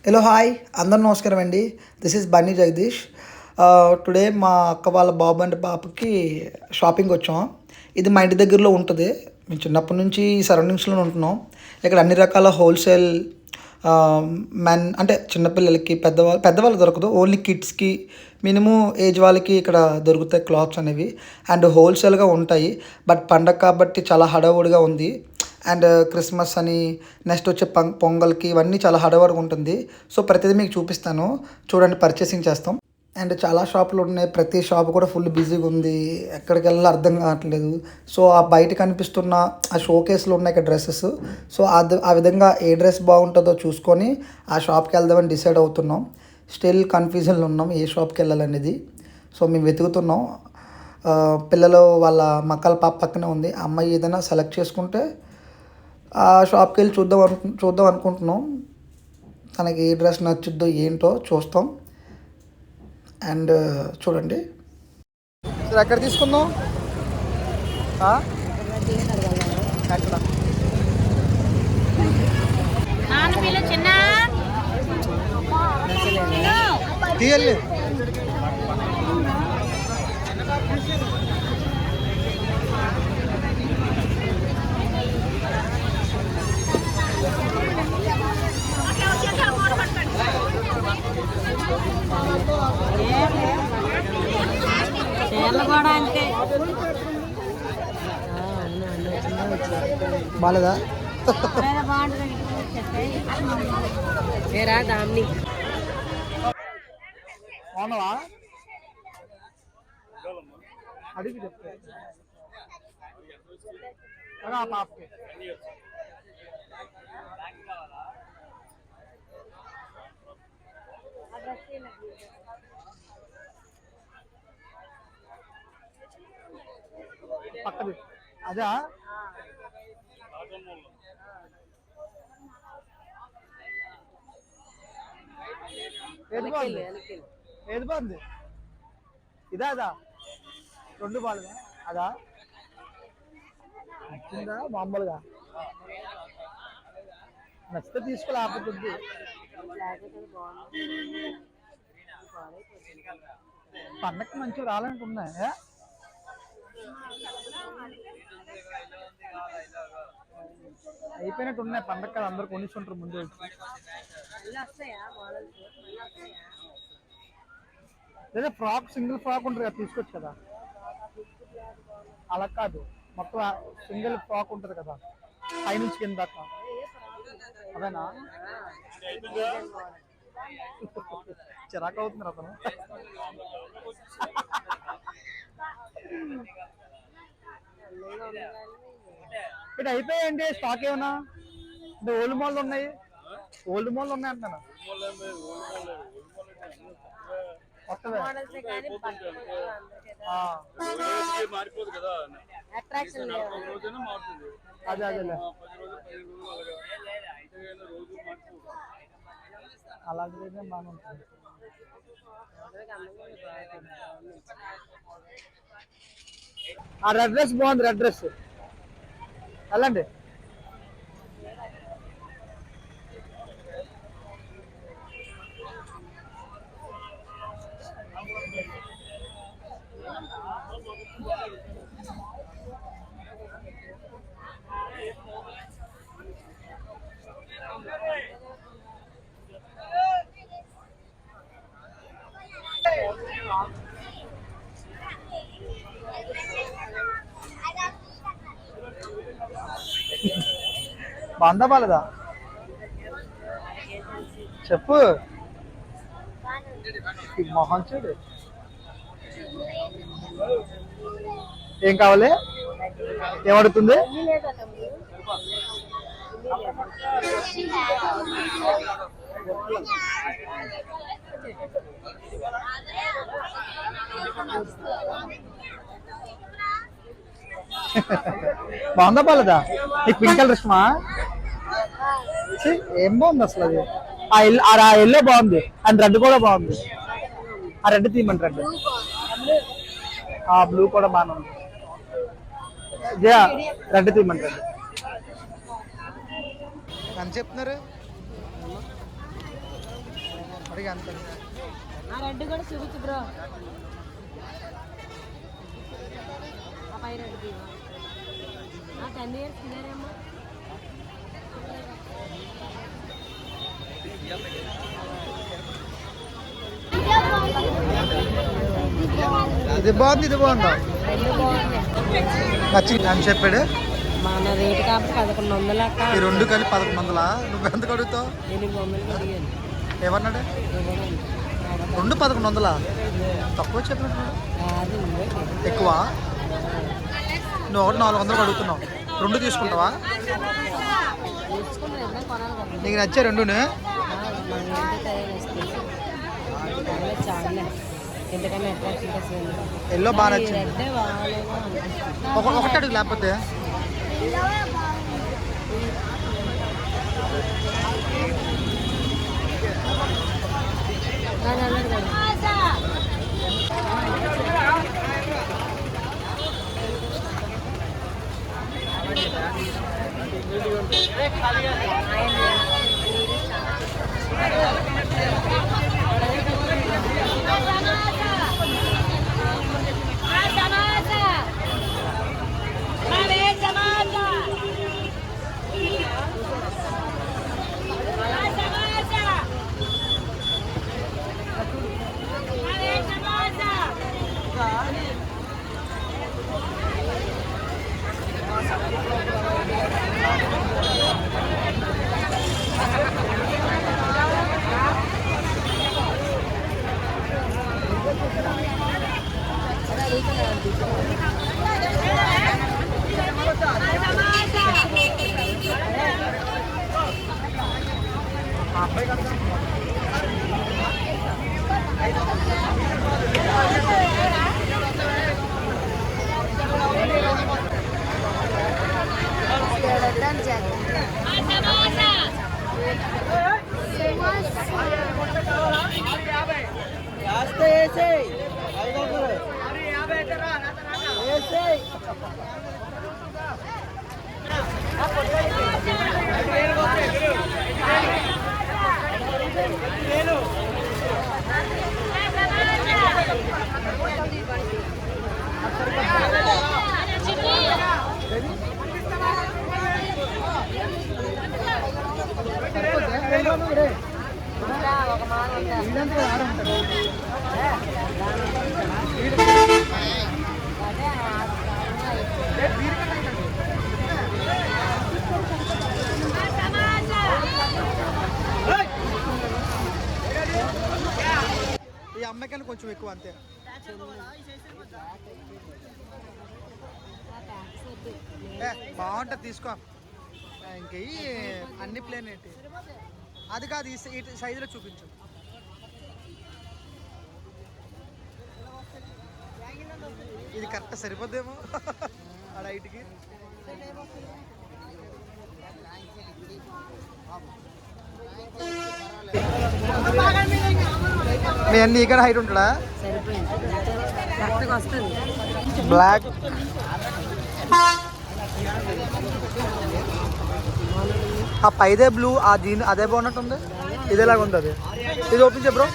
Hello hi అందరు నమస్కారం అండి. This is Bunny Jagadish. Today మా అక్క వాళ్ళ బాబు అండ్ పాపకి షాపింగ్ వచ్చాం. ఇది మా ఇంటి దగ్గరలో ఉంటుంది. మేము చిన్నప్పటి నుంచి ఈ సరౌండింగ్స్లోనే ఉంటున్నాం. ఇక్కడ అన్ని రకాల హోల్సేల్ మెన్ అంటే చిన్నపిల్లలకి పెద్దవాళ్ళు దొరకదు, ఓన్లీ కిడ్స్కి మినిమం ఏజ్ వాళ్ళకి ఇక్కడ దొరుకుతాయి క్లాత్స్ అనేవి. అండ్ హోల్సేల్గా ఉంటాయి. బట్ పండగ కాబట్టి చాలా హడావుడిగా ఉంది. అండ్ క్రిస్మస్ అని నెక్స్ట్ వచ్చే పొంగల్కి ఇవన్నీ చాలా హడావుడిగా ఉంటుంది. సో ప్రతిదీ మీకు చూపిస్తాను, చూడండి. పర్చేసింగ్ చేస్తాం. అండ్ చాలా షాపులు ఉన్నాయి. ప్రతి షాప్ కూడా ఫుల్ బిజీగా ఉంది. ఎక్కడికి వెళ్ళాలో అర్థం కావట్లేదు. సో ఆ బయట కనిపిస్తున్న ఆ షోకేస్లో ఉన్నాయి ఇక్కడ డ్రెస్సెస్. సో ఆ విధంగా ఏ డ్రెస్ బాగుంటుందో చూసుకొని ఆ షాప్కి వెళ్దామని డిసైడ్ అవుతున్నాం. స్టిల్ కన్ఫ్యూజన్లో ఉన్నాం ఏ షాప్కి వెళ్ళాలనేది. సో మేము వెతుకుతున్నాం. పిల్లలు వాళ్ళ మక్కల పాప పక్కనే ఉంది. ఆ అమ్మాయి ఏదైనా సెలెక్ట్ చేసుకుంటే ఆ షాప్కి వెళ్ళి చూద్దాం అనుకుంటున్నాం. తనకి ఏ డ్రెస్ నచ్చుద్దో ఏంటో చూస్తాం. అండ్ చూడండి సార్, ఎక్కడ తీసుకుందాం? ఎక్కడ తీయాలి? బాలేదా? అవునవా? అడిగి చెప్తా పాపకి. పక్కది అదా? ఏది బాగుంది? ఇదా అదా? రెండు బాలుగా అదా? నచ్చిందా? మామూలుగా నచ్చితే తీసుకోలేకపోతుంది. పండక్కి మంచిగా రావాలనుకున్నా. అయిపోయినట్టు ఉన్నాయి. పండగ కదా, అందరు కొనిస్తుంటారు ముందు. లేదా ఫ్రాక్, సింగిల్ ఫ్రాక్ ఉంటుంది కదా, తీసుకోవచ్చు కదా. అలా కాదు, మొత్తం సింగిల్ ఫ్రాక్ ఉంటుంది కదా, పైనుంచి కింద దాకా. అదేనా? చిరాకు అవుతున్నారు అతను. ఇక్కడ అయిపోయాయండి స్టాక్. ఏమన్నా అంటే ఓల్డ్ మాల్ ఉన్నాయి? ఓల్డ్ మాల్ ఉన్నాయి అంటున్నాను. కొత్తవే. అదే అదేలే. అలాంటిదైతే బాగానే ఉంటుంది. ఆ రెడ్ డ్రెస్ బాగుంది. రెడ్ డ్రెస్ వెళ్ళండి. బాగుందా బాలేదా చెప్పు. మొహం చూడు. ఏం కావాలి? ఏమడుతుంది? బాగుందా బాలేదా? నీకు పింక్ కలర్ ఇష్టమా? ఏం బాగుంది అసలు అది. ఆ ఎల్లో బాగుంది అండ్ రెడ్ కూడా బాగుంది. ఆ రెడ్ తీయమండి. రెడ్, ఆ బ్లూ కూడా బాగానే ఉంది. రెడ్ తీయమండి. రెడ్ అని చెప్తున్నారు. అంత రెడ్ కూడా చూపించు బ్రో. ఆ పై రెడ్ది 10 ఇయర్స్ ఉన్నారేమో. ఇది బాగుంది, ఇది బాగుందా? నచ్చింది అని చెప్పాడు. మన రేటు కాబట్టి 1100 అక్క. ఈ రెండు కలిపి 1100. నువ్వు ఎంత అడుగుతావు? 800 అడిగాను. ఏమన్నాడు? రెండు 1100. తక్కువ చెప్పినట్టు. ఎక్కువ. నువ్వు ఒకటి 400 అడుగుతున్నావు. రెండు తీసుకుంటావా? నీకు నచ్చే రెండునే? ఎల్లో బాగా నచ్చింది. ఒకటి అడుగు లేకపోతే. ఈ అమ్మాయికన్నా కొంచెం ఎక్కువ అంతే. బాగుంటుంది, తీసుకో. ఇంక అన్ని ప్లేన్ ఏంటి అది కాదు, ఈ సైజులో చూపించు. ఇది కరెక్ట్ సరిపోద్దేమో ఆ హైట్కి. మీ అన్ని ఇక్కడ హైట్ ఉంటాడా? బ్లాక్ ఆ పైదే బ్లూ, ఆ జీన్ అదే బాగున్నట్టుంది. ఇదేలాగా ఉంది అది. ఇది ఓపెన్ చే బ్రో.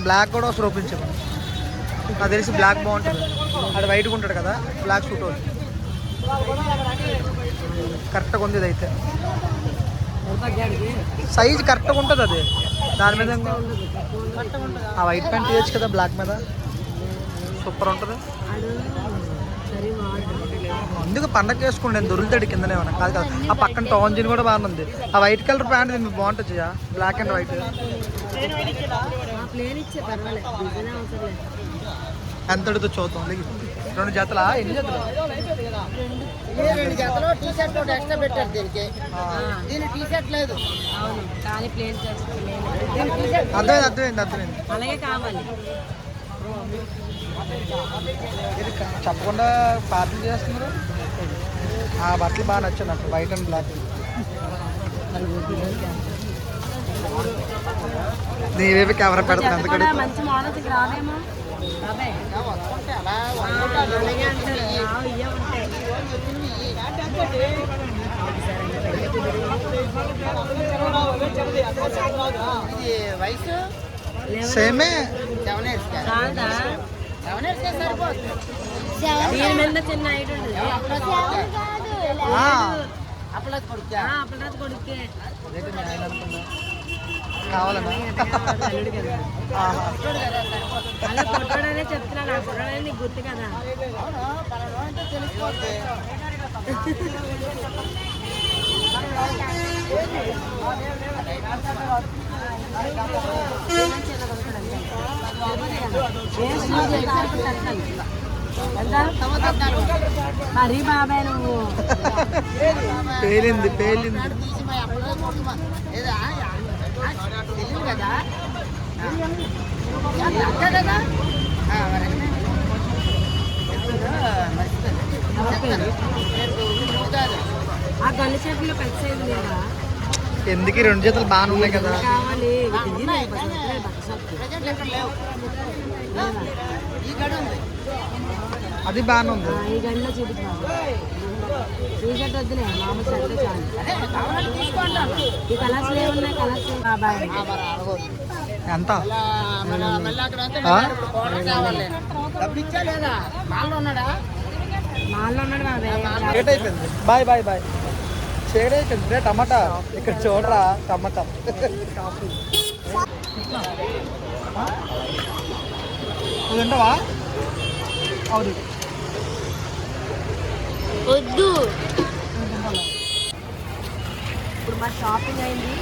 బ్లాక్ కూడా ఒకసారి ఓపెన్ చే. నాకు తెలిసి బ్లాక్ బాగుంటుంది. అది వైట్గా ఉంటాడు కదా, బ్లాక్ సూట్ అవుతుంది. కరెక్ట్గా ఉంది ఇది అయితే. సైజ్ కరెక్ట్గా ఉంటుంది అది. దాని మీద ఆ వైట్ ప్యాంట్ తీయచ్చు కదా బ్లాక్ మీద, సూపర్ ఉంటుంది. అందుకు పండగ వేసుకోండి, నేను దొరుకుతాడు కిందనే ఉన్నా. కాదు కాదు, ఆ పక్కన టాన్ జీన్ కూడా బాగానే ఉంది. ఆ వైట్ కలర్ ప్యాంట్ మీకు బాగుంటుంది, బ్లాక్ అండ్ వైట్. ఎంత అడుగుతా చూద్దాం. రెండు జతలా? ఎన్ని జతలు? 2 జతలు టీ షర్ట్ ఎక్స్ట్రా పెట్టారు దీనికి. దీని టీ షర్ట్ లేదు. అర్థమైంది. అలాగే కావాలి. ఇది చెప్పకుండా పార్టీ చేస్తున్నారు. ఆ బట్టలు బాగా నచ్చాయి నాకు, వైట్ అండ్ బ్లాక్. నీవేవి కెమెరా పెడతాను అందుకని. మంచి మోడల్స్ రావేమో. ఇది వయసు సేమే 7 ఇయర్స్ కాదా 7 ఇయర్స్ సరిపోతుంది. దీని మీద చిన్న హైట్ ఉంటుంది అప్పుడు కొడుకు అప్పటి కొడుకే కావాలన్నా అల్లుడు కదా అలా కొట్టడనే చెప్తున్నాను ఆ కొట్టడనే నీకు గుర్తు కదా మరి బాబాయ్ నువ్వు పేలింది తీసి మరి అప్పుడు ఏదా తెలియదు కదా అంతే కదా మరి మర్చిపోయింది నువ్వు కాదు ఆ గల్లి చెట్లు పెద్ద సైజు లేదా ఎందుకు 2 జతలు బాగానే ఉన్నాయి కదా. కావాలి ప్రజెంట్ ఎక్కడ లేవు ఈ గడి ఉంది అది బాగానే ఉంది. ఈ గడిలో చూపించాలి టీ షర్ట్ వద్దులే మామూలు షర్ట్ చాలు అదే కావాలని తీసుకుంటాను ఈ కలర్స్ ఏమున్నాయి కలర్స్ బాబాయ్ మరి అడగొద్దు ఎంత మళ్ళీ అక్కడ అంతా ఇప్పుడు కోటర్ కావాలి డబ్బు ఇచ్చా లేదా మాల్లో ఉన్నాడా మాల్లో ఉన్నాడు బాబాయ్ షేడ్ అయిపోయింది. Bye bye bye. షేడ్ అయిపోయింది రే టమాటా. ఇక్కడ చూడరా టమాటా. నువ్వు తింటావా? అవును వద్దు ఇప్పుడు మా షాపింగ్ అయింది